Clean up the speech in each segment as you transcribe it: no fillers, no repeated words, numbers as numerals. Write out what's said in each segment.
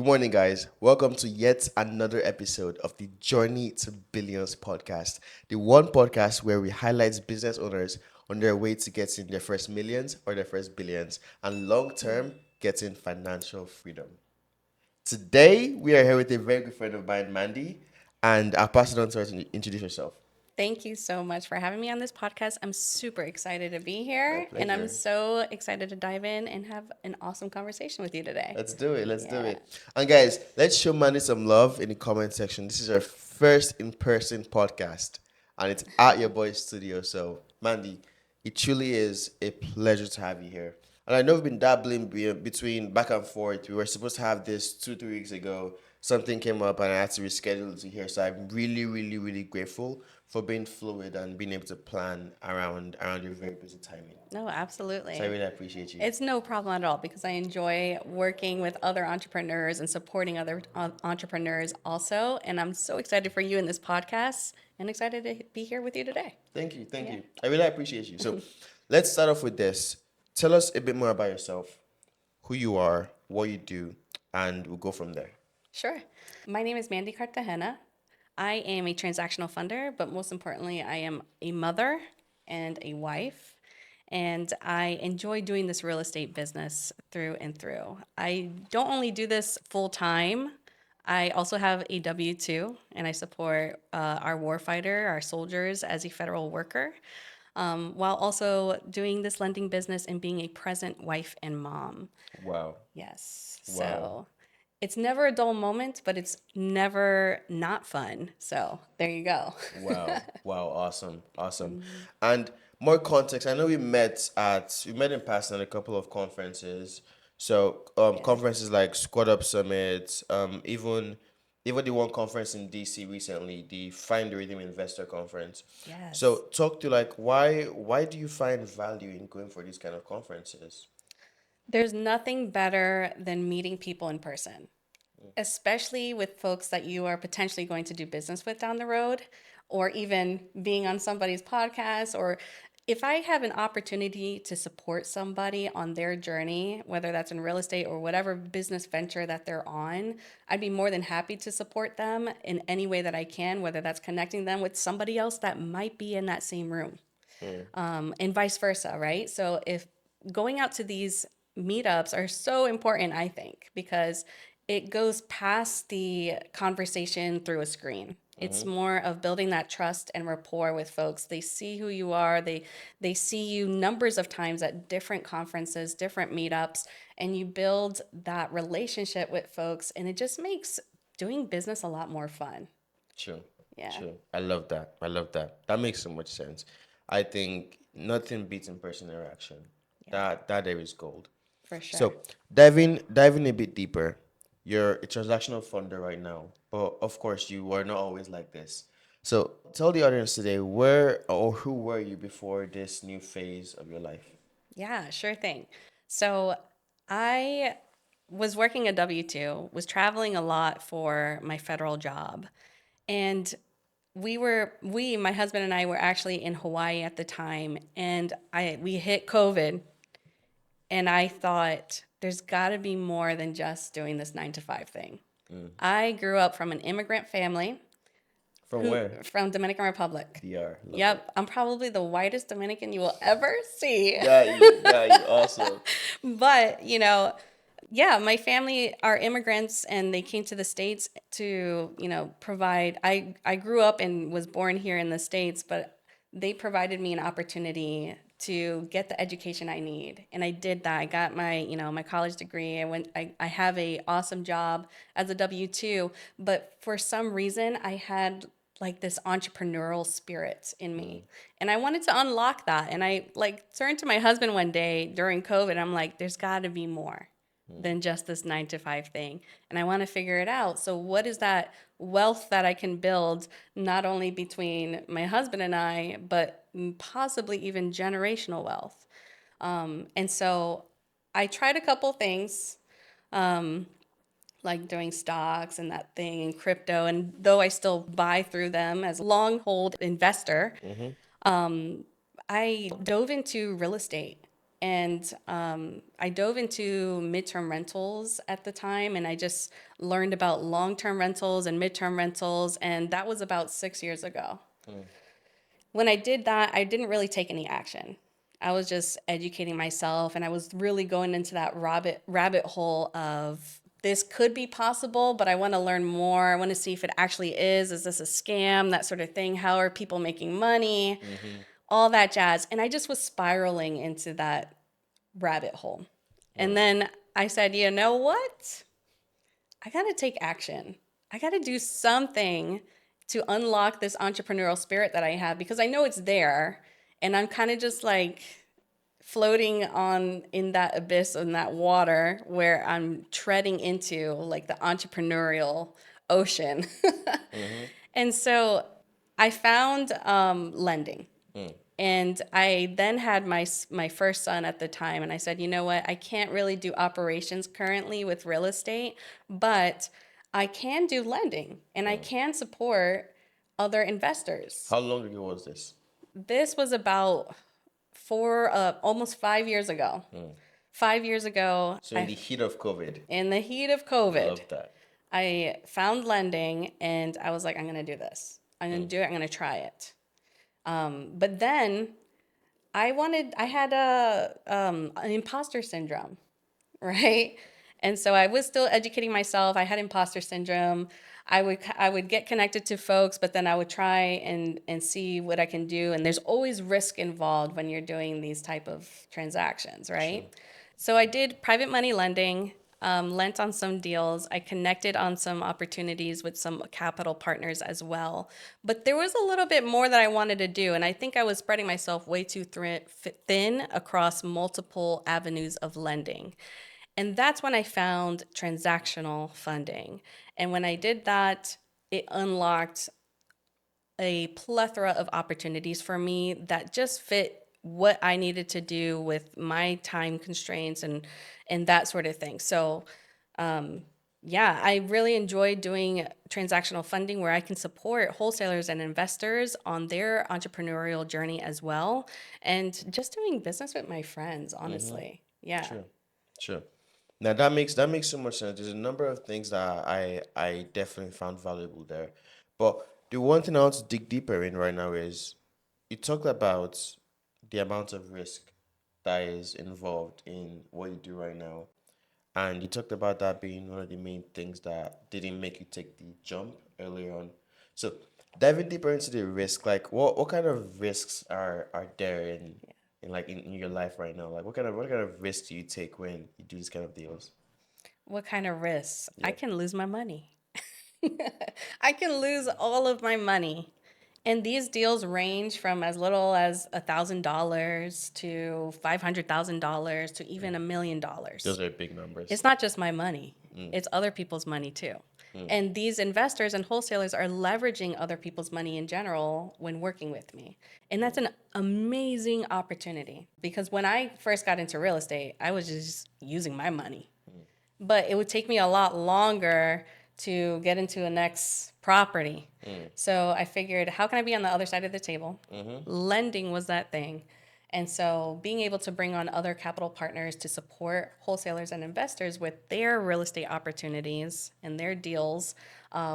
Good morning, guys. Welcome to yet another episode of the Journey to Billions podcast, the one podcast where we highlight business owners on their way to getting their first millions or their first billions and long term getting financial freedom. Today, we are here with a very good friend of mine, Mandy, and I'll pass it on to her to introduce herself. Thank you so much for having me on this podcast. I'm super excited to be My here, and I'm pleasure. so excited to dive in and have an awesome conversation with you today. Let's do it. Let's do Yeah. it. And guys, let's show Mandy some love in the comment section. This is our first in-person podcast, and it's at your boy's studio. So, Mandy, it truly is a pleasure to have you here. And I know we've been dabbling between back and forth. We were supposed to have this 2, 3 weeks ago. Something came up, and I had to reschedule it to here. So I'm really, really, really grateful for being fluid and being able to plan around your very busy timing. No, So I absolutely. really appreciate you. It's no problem at all because I enjoy working with other entrepreneurs and supporting other entrepreneurs also. And I'm so excited for you in this podcast and excited to be here with you today. Thank you. Thank Yeah. you. I really appreciate you. So let's start off with this. Tell us a bit more about yourself, who you are, what you do, and we'll go from there. Sure. My name is Mandy Cartagena. I am a transactional funder, but most importantly, I am a mother and a wife. And I enjoy doing this real estate business through and through. I don't only do this full time, I also have a W 2, and I support our warfighter, our soldiers, as a federal worker, while also doing this lending business and being a present wife and mom. Wow. Yes. Wow. So it's never a dull moment, but it's never not fun. So there you go. Wow. Wow. Awesome. Awesome. And more context. I know we met in person at a couple of conferences. So Yeah. conferences like Squad Up Summit, even the one conference in DC recently, the Find the Rhythm Investor Conference. Yes. So talk to like why do you find value in going for these kind of conferences? There's nothing better than meeting people in person, especially with folks that you are potentially going to do business with down the road, or even being on somebody's podcast. Or if I have an opportunity to support somebody on their journey, whether that's in real estate or whatever business venture that they're on, I'd be more than happy to support them in any way that I can, whether that's connecting them with somebody else that might be in that same room, Mm, and vice versa, right? So if going out to these meetups are so important, I think, because it goes past the conversation through a screen. It's mm-hmm. more of building that trust and rapport with folks. They see who you are. They see you numbers of times at different conferences, different meetups, and you build that relationship with folks, and it just makes doing business a lot more fun. True. Yeah. True. I love that. I love that. That makes so much sense. I think nothing beats in-person interaction. Yeah, That there is gold. for sure. So diving a bit deeper, you're a transactional funder right now, but of course you were not always like this. So tell the audience today where or who were you before this new phase of your life? Yeah, sure thing. So I was working a W 2, was traveling a lot for my federal job. And my husband and I were actually in Hawaii at the time. And we hit COVID. And I thought, there's got to be more than just doing this 9 to 5 thing. Mm. I grew up from an immigrant family From where? from Dominican Republic. DR. Love it. Yep, I'm probably the whitest Dominican you will ever see. Got you. Awesome. But, yeah, my family are immigrants and they came to the States to, provide. I grew up and was born here in the States, but they provided me an opportunity to get the education I need. And I did that. I got my college degree. I have a awesome job as a W-2, but for some reason I had like this entrepreneurial spirit in Mm. me. And I wanted to unlock that. And I like turned to my husband one day during COVID. I'm like, there's got to be more Mm. than just this 9 to 5 thing. And I want to figure it out. So, what is that wealth that I can build not only between my husband and I, but possibly even generational wealth? And so I tried a couple things, um, like doing stocks and that thing and crypto. And though I still buy through them as a long hold investor, Mm-hmm. I dove into real estate. And I dove into midterm rentals at the time, and I just learned about long-term rentals and midterm rentals, and that was about 6 years ago. When I did that, I didn't really take any action. I was just educating myself, and I was really going into that rabbit hole of this could be possible, but I want to learn more. I want to see if it actually is. Is this a scam? That sort of thing. How are people making money? All that jazz. And I just was spiraling into that rabbit hole. And then I said, you know what? I got to take action. I got to do something to unlock this entrepreneurial spirit that I have because I know it's there. And I'm kind of just like floating on in that abyss in that water where I'm treading into like the entrepreneurial ocean. And so I found lending. And I then had my first son at the time, and I said, you know what? I can't really do operations currently with real estate, but I can do lending, and I can support other investors. How long ago was this? This was about almost 5 years ago. 5 years ago, So in the heat of COVID. in the heat of COVID, Love that. I found lending, and I was like, I'm gonna do this. I'm gonna do it. I'm gonna try it. But then I had an imposter syndrome, right? And so I was still educating myself. I had imposter syndrome. I would get connected to folks, but then I would try and see what I can do. And there's always risk involved when you're doing these type of transactions, right? So I did private money lending, lent on some deals. I connected on some opportunities with some capital partners as well. But there was a little bit more that I wanted to do. And I think I was spreading myself way too thin across multiple avenues of lending. And that's when I found transactional funding. And when I did that, it unlocked a plethora of opportunities for me that just fit what I needed to do with my time constraints and that sort of thing. So, yeah, I really enjoy doing transactional funding where I can support wholesalers and investors on their entrepreneurial journey as well, and just doing business with my friends, honestly. Yeah. Sure. Sure. Now that makes so much sense. There's a number of things that I definitely found valuable there. But the one thing I want to dig deeper in right now is you talked about the amount of risk that is involved in what you do right now. And you talked about that being one of the main things that didn't make you take the jump earlier on. So diving deeper into the risk, like what kind of risks are there in your life right now? Like what kind of risks do you take when you do these kind of deals? What kind of risks? I Yeah. can lose my money. I can lose all of my money. And these deals range from as little as $1,000 to $500,000 to even $1 million. Those are big numbers. It's not just my money, it's other people's money too. And these investors and wholesalers are leveraging other people's money in general when working with me. And that's an amazing opportunity because when I first got into real estate, I was just using my money, but it would take me a lot longer to get into a next property. So I figured, how can I be on the other side of the table? Lending was that thing. And so being able to bring on other capital partners to support wholesalers and investors with their real estate opportunities and their deals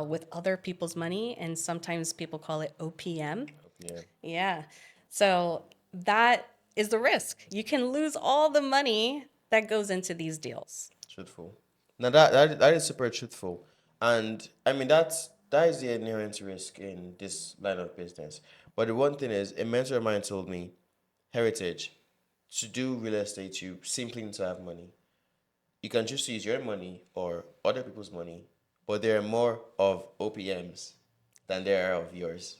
with other people's money, and sometimes people call it OPM. Yeah. Yeah. So that is the risk. You can lose all the money that goes into these deals. Truthful. Now that is super truthful, and I mean that is the inherent risk in this line of business. But the one thing is, a mentor of mine told me, Heritage, to do real estate, you simply need to have money. You can choose to use your money or other people's money, but there are more of OPMs than there are of yours.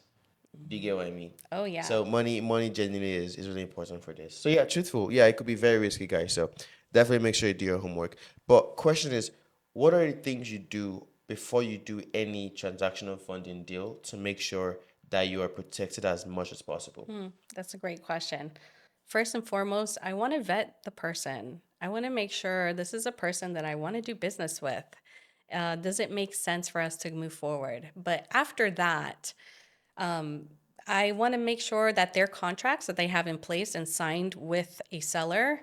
Do you get what I mean? Oh, yeah. So money genuinely is really important for this. So yeah, truthful. Yeah, it could be very risky, guys. So definitely make sure you do your homework. But question is, what are the things you do before you do any transactional funding deal to make sure that you are protected as much as possible? That's a great question. First and foremost, I want to vet the person. I want to make sure this is a person that I want to do business with. Does it make sense for us to move forward? But after that, I want to make sure that their contracts that they have in place and signed with a seller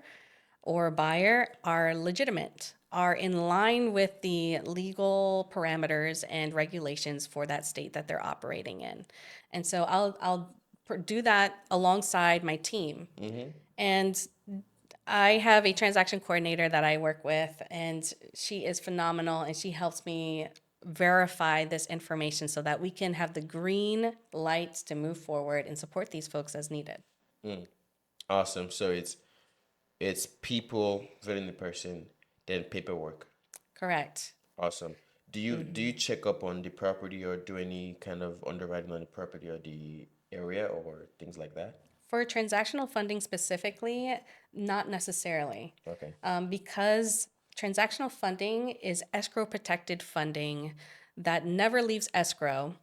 or buyer are legitimate, are in line with the legal parameters and regulations for that state that they're operating in. And so I'll do that alongside my team. And I have a transaction coordinator that I work with, and she is phenomenal, and she helps me verify this information so that we can have the green lights to move forward and support these folks as needed. Awesome. So it's people vetting the person, then paperwork. Correct. Awesome. Do you check up on the property or do any kind of underwriting on the property or the area or things like that? For transactional funding specifically, not necessarily. Okay. Because transactional funding is escrow protected funding that never leaves escrow.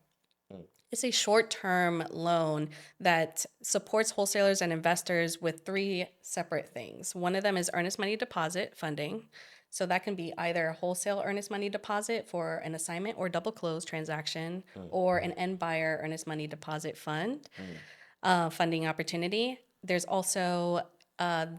It's a short term loan that supports wholesalers and investors with three separate things. One of them is earnest money deposit funding. So that can be either a wholesale earnest money deposit for an assignment or double close transaction, or an end buyer earnest money deposit fund funding opportunity. There's also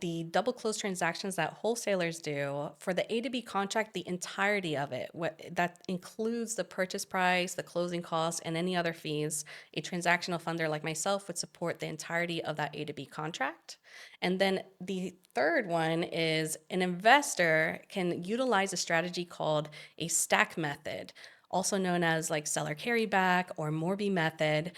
the double close transactions that wholesalers do for the A to B contract, the entirety of it. That includes the purchase price, the closing costs, and any other fees. A transactional funder like myself would support the entirety of that A to B contract. And then the third one is an investor can utilize a strategy called a stack method, also known as like seller carryback or Morby method,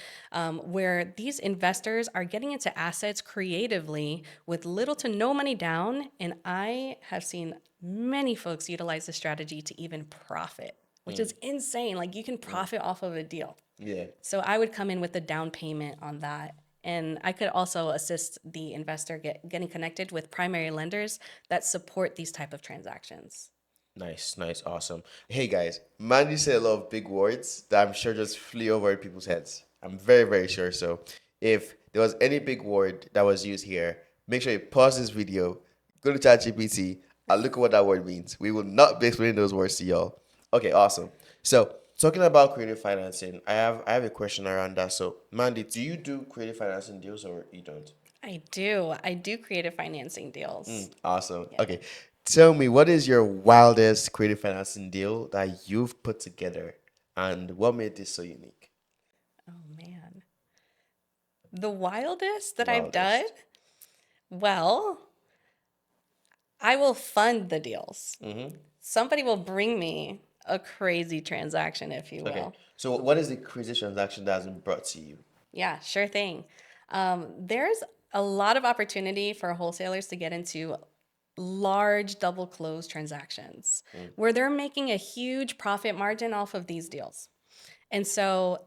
where these investors are getting into assets creatively with little to no money down. And I have seen many folks utilize this strategy to even profit, which is insane. Like you can profit off of a deal. Yeah. So I would come in with a down payment on that. And I could also assist the investor getting connected with primary lenders that support these type of transactions. Nice, nice, awesome. Hey guys, Mandy said a lot of big words that I'm sure just flew over people's heads. I'm very, very sure. So if there was any big word that was used here, make sure you pause this video, go to ChatGPT, and look at what that word means. We will not be explaining those words to y'all. Okay, awesome. So talking about creative financing, I have a question around that. So Mandy, do you do creative financing deals or you don't? I do. I do creative financing deals. Awesome. Yeah. Okay. Tell me, what is your wildest creative financing deal that you've put together and what made this so unique? Oh man. The wildest that I've done? Wildest. Well, I will fund the deals. Mm-hmm. Somebody will bring me a crazy transaction, if you Okay. will. So what is the crazy transaction that has been brought to you? Yeah, sure thing. There's a lot of opportunity for wholesalers to get into large double close transactions where they're making a huge profit margin off of these deals. And so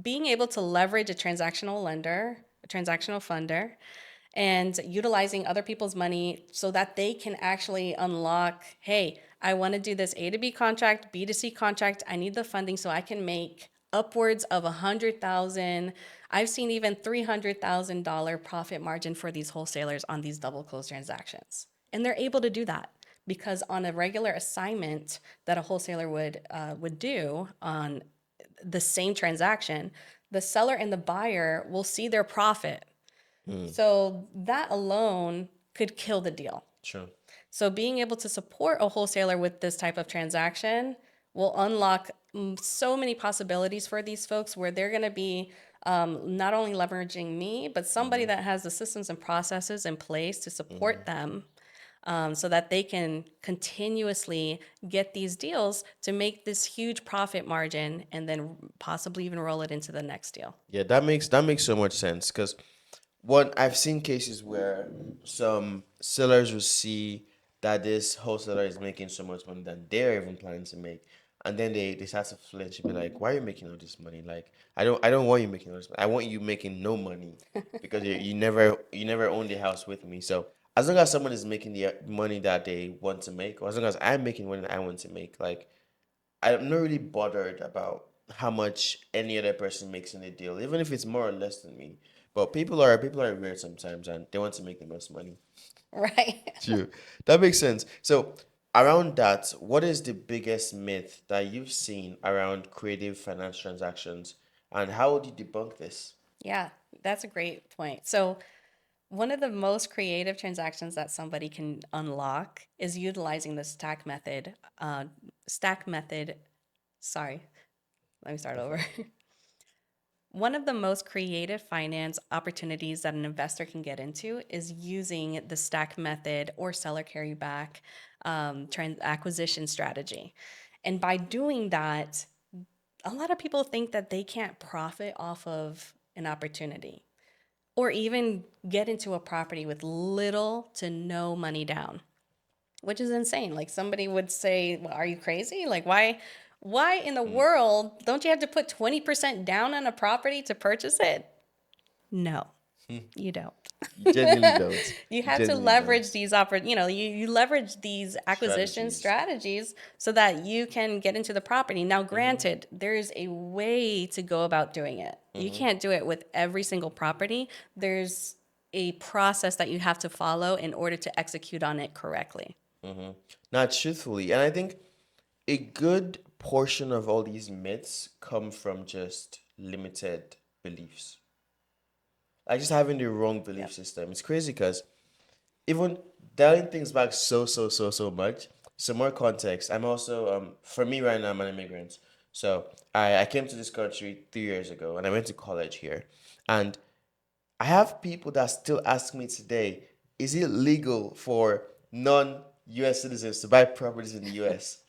being able to leverage a transactional lender, a transactional funder, and utilizing other people's money so that they can actually unlock, hey, I want to do this A to B contract, B to C contract. I need the funding so I can make upwards of 100,000. I've seen even $300,000 profit margin for these wholesalers on these double close transactions. And they're able to do that because on a regular assignment that a wholesaler would do on the same transaction, the seller and the buyer will see their profit. So that alone could kill the deal. Sure. So being able to support a wholesaler with this type of transaction will unlock so many possibilities for these folks where they're going to be not only leveraging me, but somebody that has the systems and processes in place to support them so that they can continuously get these deals to make this huge profit margin and then possibly even roll it into the next deal. Yeah, that makes so much sense because one, I've seen cases where some sellers will see that this wholesaler is making so much money that they're even planning to make. And then they start to flinch and be like, why are you making all this money? Like, I don't want you making all this money. I want you making no money because you never owned the house with me. So as long as someone is making the money that they want to make, or as long as I'm making money that I want to make, like I'm not really bothered about how much any other person makes in a deal, even if it's more or less than me. But people are weird sometimes, and they want to make the most money. Right. True, that makes sense. So around that, what is the biggest myth that you've seen around creative finance transactions, and how would you debunk this? Yeah, that's a great point. So, one of the most creative transactions that somebody can unlock is utilizing the stack method. Sorry, let me start over. Okay. One of the most creative finance opportunities that an investor can get into is using the stack method or seller carryback acquisition strategy. And by doing that, a lot of people think that they can't profit off of an opportunity or even get into a property with little to no money down, which is insane. Like somebody would say, well, "Are you crazy? Like why in the Mm. world don't you have to put 20% down on a property to purchase it?" No, you don't. You genuinely don't. You You have to genuinely don't. leverage these you leverage these acquisition Strategies. strategies so that you can get into the property. Now, Mm-hmm. granted, there's a way to go about doing it. You Mm-hmm. can't do it with every single property. There's a process that you have to follow in order to execute on it correctly. Mm-hmm. Not truthfully, and I think a good portion of all these myths come from just limited beliefs. Like just having the wrong belief Yep. system. It's crazy because even dialing things back so much. Some more context. I'm also for me right now I'm an immigrant. So I came to this country 3 years ago and I went to college here. And I have people that still ask me today, is it legal for non-US citizens to buy properties in the US?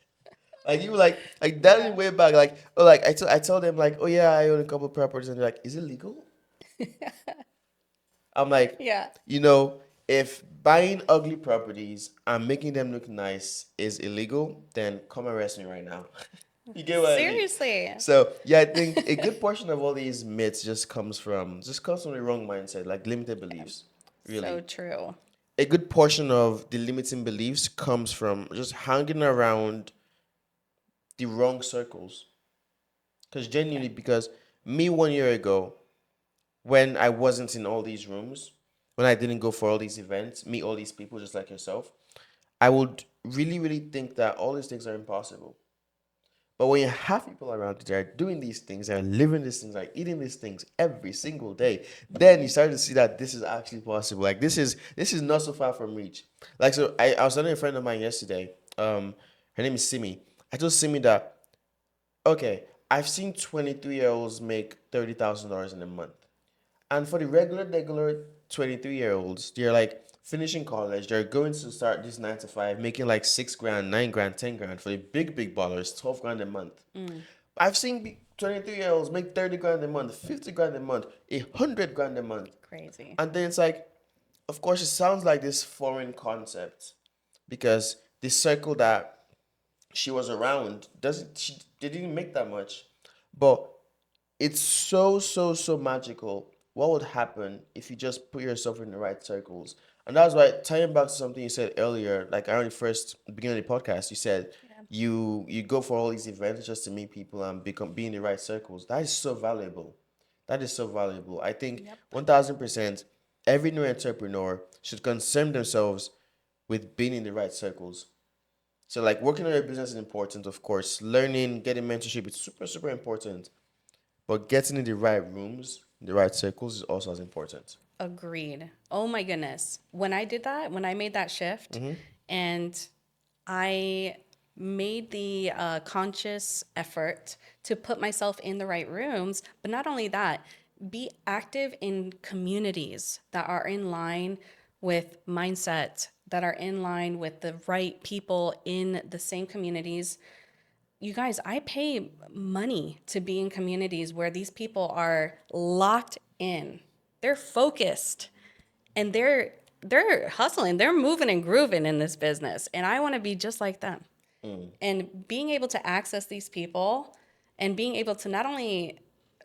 Like you were like dialing Yeah. way back, like oh like I told them like, oh yeah, I own a couple properties and they're like, is it legal? I'm like, Yeah. you know, if buying ugly properties and making them look nice is illegal, then come arrest me right now. You get what I mean? Seriously. So yeah, I think a good portion of all these myths just comes from the wrong mindset, like limited beliefs. So Really, true. a good portion of the limiting beliefs comes from just hanging around the wrong circles. Because Yeah. genuinely, because me 1 year ago, when I wasn't in all these rooms, when I didn't go for all these events, meet all these people just like yourself, I would really think that all these things are impossible. But when you have people around you that are doing these things, that are living these things, like eating these things every single day, then you start to see that this is actually possible. Like this is not so far from reach. Like so I was telling a friend of mine yesterday, her name is Simi. I told Simi that okay, I've seen 23-year-olds make $30,000 in a month. And for the regular 23-year-olds, they're like finishing college, they're going to start this 9 to 5, making like 6 grand, 9 grand, 10 grand. For the big ballers, 12 grand a month. Mm, I've seen 23-year-olds make 30 grand a month, 50 grand a month, 100 grand a month. crazy. And then it's like, of course, it sounds like this foreign concept because the circle that she was around doesn't she they didn't make that much. But it's so magical what would happen if you just put yourself in the right circles. And that's why tying back to something you said earlier, like around the first beginning of the podcast, you said Yeah. you go for all these events just to meet people and be in the right circles. That is so valuable. That is so valuable. I think Yep. 1000% every new entrepreneur should concern themselves with being in the right circles. So like working on your business is important, of course. Learning, getting mentorship is super important. But getting in the right rooms, the right circles is also as important. Agreed. Oh my goodness. When I did that, when I made that shift Mm-hmm. and I made the conscious effort to put myself in the right rooms, but not only that, be active in communities that are in line with mindset, that are in line with the right people in the same communities. You guys, I pay money to be in communities where these people are locked in. They're focused and they're hustling, they're moving and grooving in this business, and I want to be just like them. Mm. And being able to access these people and being able to not only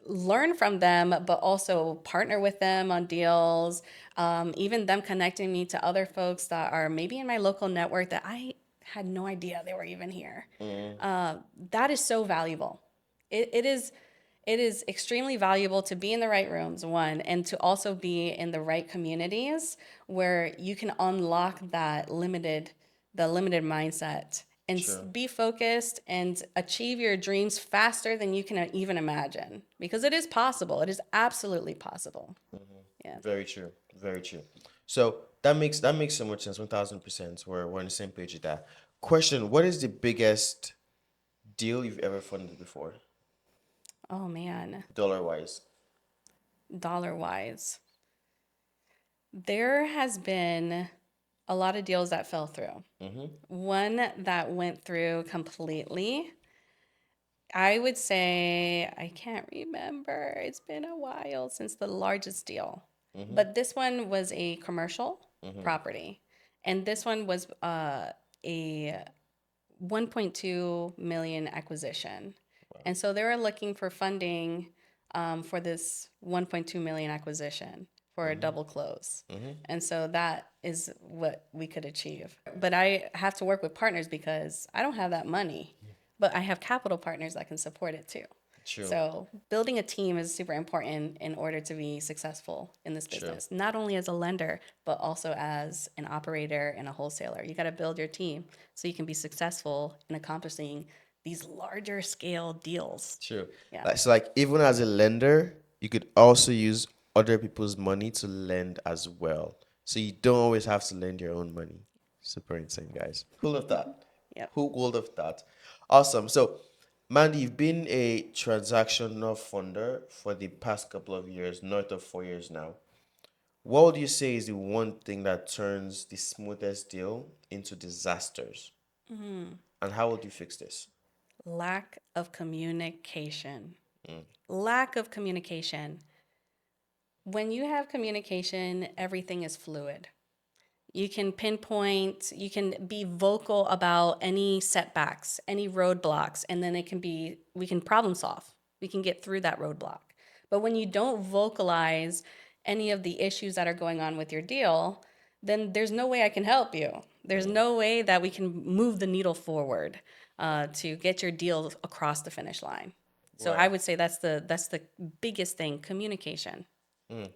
learn from them but also partner with them on deals, even them connecting me to other folks that are maybe in my local network that I had no idea they were even here. Mm. That is so valuable. It is extremely valuable to be in the right rooms, one, and to also be in the right communities where you can unlock the limited mindset and True. be focused and achieve your dreams faster than you can even imagine, because it is possible. It is absolutely possible. Yeah. Very true. Very true. So that makes so much sense. 1,000%. We're on the same page with that. Question: what is the biggest deal you've ever funded before, Oh man, dollar wise? dollar wise, there has been a lot of deals that fell through. One that went through completely, I would say, I can't remember. It's been a while since the largest deal. But this one was a commercial property. And this one was a 1.2 million acquisition. And so they were looking for funding for this 1.2 million acquisition for a double close. And so that is what we could achieve. But I have to work with partners because I don't have that money, but I have capital partners that can support it too. True. So building a team is super important in order to be successful in this True. business, not only as a lender, but also as an operator and a wholesaler. You got to build your team so you can be successful in accomplishing these larger scale deals. True. Yeah. Like even as a lender, you could also use other people's money to lend as well. So you don't always have to lend your own money. Super insane, guys. Who would have thought? Yep. Who would have thought? Awesome. So, Mandy, you've been a transactional funder for the past couple of years, north of 4 years now. What would you say is the one thing that turns the smoothest deal into disasters? And how would you fix this? Lack of communication. Lack of communication. When you have communication, everything is fluid. You can pinpoint, you can be vocal about any setbacks, any roadblocks, and then we can problem solve. We can get through that roadblock. But when you don't vocalize any of the issues that are going on with your deal, then there's no way I can help you. There's no way that we can move the needle forward to get your deal across the finish line. So I Right. would say that's the biggest thing, communication.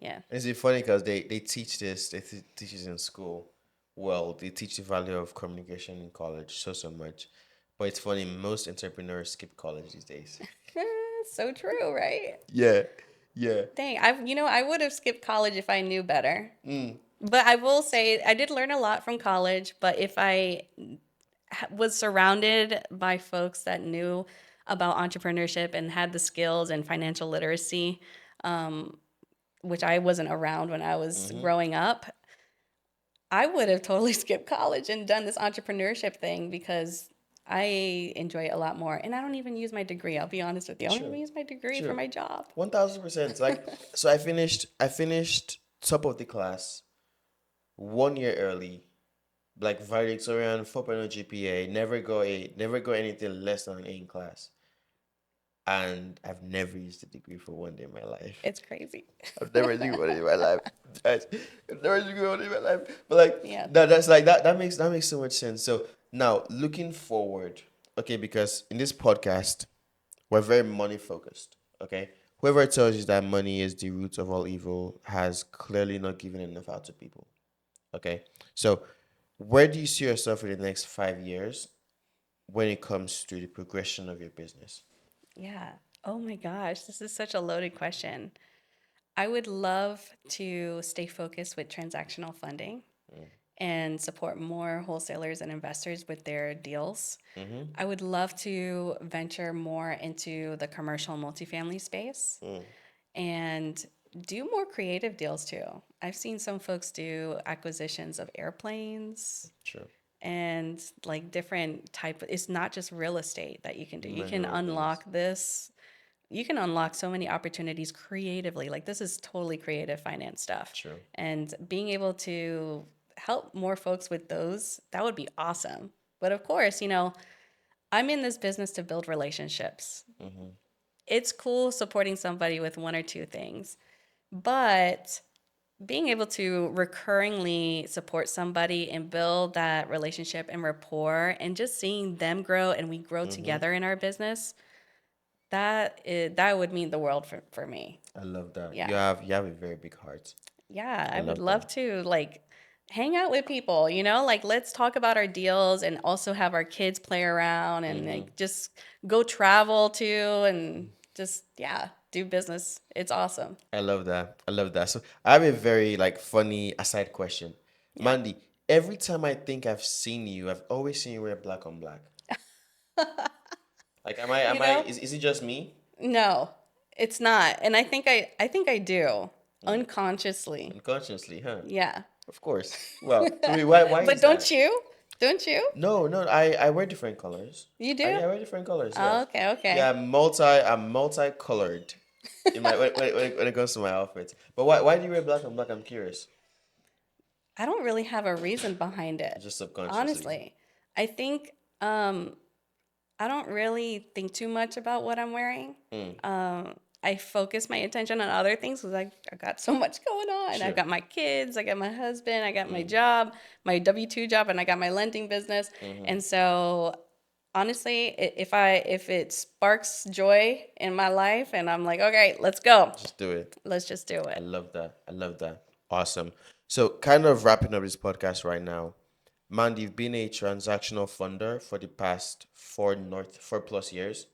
Yeah. Is it funny because they teach this, teach this in school. Well, they teach the value of communication in college so much. But it's funny, most entrepreneurs skip college these days. So true, right? Yeah, yeah. Dang, I would have skipped college if I knew better. But I will say I did learn a lot from college, but if I was surrounded by folks that knew about entrepreneurship and had the skills and financial literacy, which I wasn't around when I was growing up, I would have totally skipped college and done this entrepreneurship thing because I enjoy it a lot more. And I don't even use my degree. I'll be honest with you. I don't even True. use my degree for True. my job. 1,000%. Like, so I finished top of the class 1 year early, like valedictorian, 4.0 GPA, never got anything less than an A in class. And I've never used a degree for one day in my life. It's crazy. I've never used one in my life. Guys, I've never used one in my life. But like Yeah. that's like that makes so much sense. So now looking forward, okay, because in this podcast, we're very money focused. Okay. Whoever tells you that money is the root of all evil has clearly not given enough out to people. Okay. So where do you see yourself in the next 5 years when it comes to the progression of your business? Yeah. Oh my gosh, this is such a loaded question. I would love to stay focused with transactional funding and support more wholesalers and investors with their deals. I would love to venture more into the commercial multifamily space and do more creative deals too. I've seen some folks do acquisitions of airplanes Sure. and like different type. It's not just real estate that you can do. You Many can other things. unlock this. You can unlock so many opportunities creatively. Like this is totally creative finance stuff. True. And being able to help more folks with those, that would be awesome. But of course, I'm in this business to build relationships. It's cool supporting somebody with one or two things, but being able to recurringly support somebody and build that relationship and rapport and just seeing them grow and we grow together in our business, that would mean the world for me. I love that. Yeah. You have a very big heart. Yeah, I I would love love that. to like hang out with people, like let's talk about our deals and also have our kids play around and Mm-hmm. like just go travel too and just, yeah, do business. It's awesome. I love that. I love that. So I have a very like funny aside question. Yeah. Mandy, every time I think I've seen you, I've always seen you wear black on black. Like You know, is it just me? no, it's not. And I think I do unconsciously. Unconsciously, huh? Yeah. Of course. Well, so wait, why But is don't that? you? Don't you? No, no, I wear different colors. You do? I wear different colors, yeah. Oh, okay, Yeah, okay. I'm multicolored in my when it comes to my outfits. But why do you wear black and black? I'm curious. I don't really have a reason behind it. Just subconsciously. Honestly. I think um I don't really think too much about what I'm wearing. Mm, I focus my attention on other things because I got so much going on. I sure. got my kids, I got my husband, I got my Mm, job, my W-2 job, and I got my lending business. mm-hmm. And so honestly, if it sparks joy in my life and I'm like, okay, let's go. Just do it. Let's just do I it. love that. I love that. Awesome. So, kind of wrapping up this podcast right now. Mandy, you've been a transactional funder for the past 4+ years.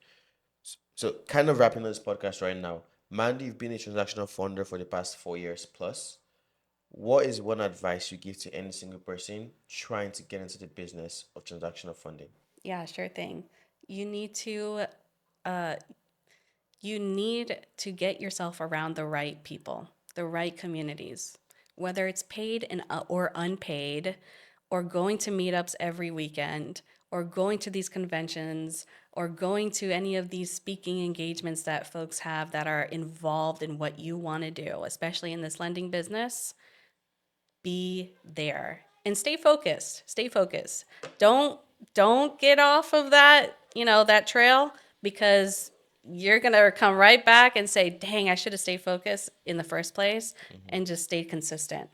So, kind of wrapping up this podcast right now. Mandy, you've been a transactional funder for the past 4 years plus. What is one advice you give to any single person trying to get into the business of transactional funding? Yeah, sure thing. You need to uh, you need to get yourself around the right people, the right communities, whether it's paid or unpaid, or going to meetups every weekend, or going to these conventions, or going to any of these speaking engagements that folks have that are involved in what you want to do, especially in this lending business. Be there and stay focused. Stay focused. Don't don't get off of that trail because you're going to come right back and say, "Dang, I should have stayed focused in the first place and just stayed consistent."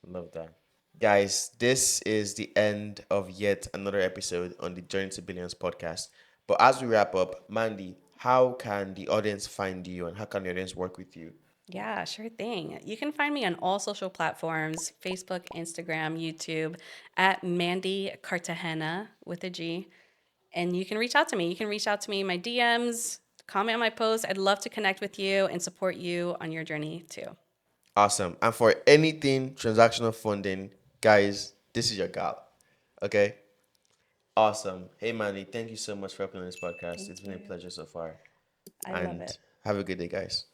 Love that. Guys, this is the end of yet another episode on the Journey to Billions podcast. But as we wrap up, Mandy, how can the audience find you and how can the audience work with you? Yeah, sure thing. You can find me on all social platforms: Facebook, Instagram, YouTube, at Mandy Cartagena with a G. And you can reach out to me. You can reach out to me in my DMs, comment on my posts. I'd love to connect with you and support you on your journey too. Awesome. And for anything transactional funding, guys, this is your gal. Okay? Awesome. Hey, Mandy, thank you so much for helping on this podcast. Thank It's been a you. pleasure so far. I love And it. have a good day, guys.